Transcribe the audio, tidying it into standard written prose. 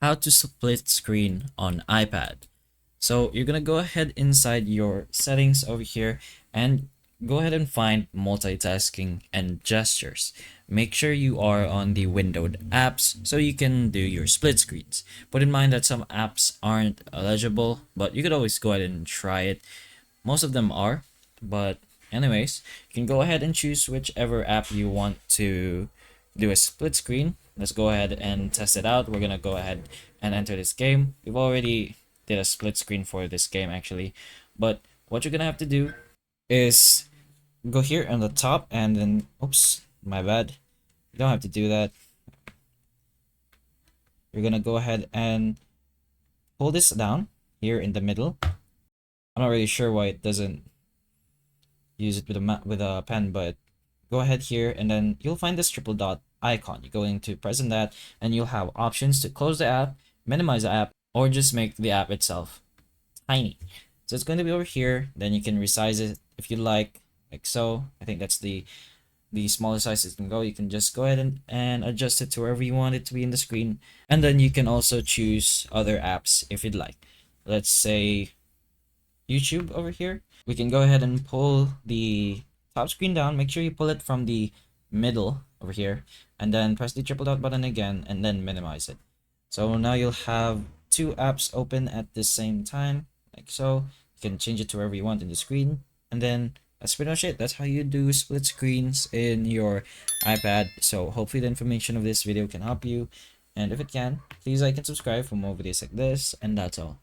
how to split screen on iPad. So you're gonna go ahead inside your settings over here and go ahead and find multitasking and gestures. Make sure you are on the windowed apps so you can do your split screens. Put in mind that some apps aren't eligible, but you could always go ahead and try it. Most of them are, but anyways, you can go ahead and choose whichever app you want to do a split screen. Let's go ahead and test it out. We're gonna go ahead and enter this game. We've already did a split screen for this game actually, but what you're gonna have to do is go here on the top and then, oops, my bad. You don't have to do that. You're gonna go ahead and pull this down here in the middle. I'm not really sure why it doesn't use it with a pen, but go ahead here and then you'll find this triple dot icon. You're going to press on that and you'll have options to close the app, minimize the app, or just make the app itself tiny. So it's going to be over here. Then you can resize it if you like so. I think that's the smallest size it can go. You can just go ahead and adjust it to wherever you want it to be in the screen. And then you can also choose other apps if you'd like. Let's say YouTube over here. We can go ahead and pull the top screen down. Make sure you pull it from the middle over here and then press the triple dot button again and then minimize it. So now you'll have two apps open at the same time like so. You can change it to wherever you want in the screen, and then that's pretty much it. That's how you do split screens in your iPad. So hopefully the information of this video can help you, and if it can, please like and subscribe for more videos like this, and that's all.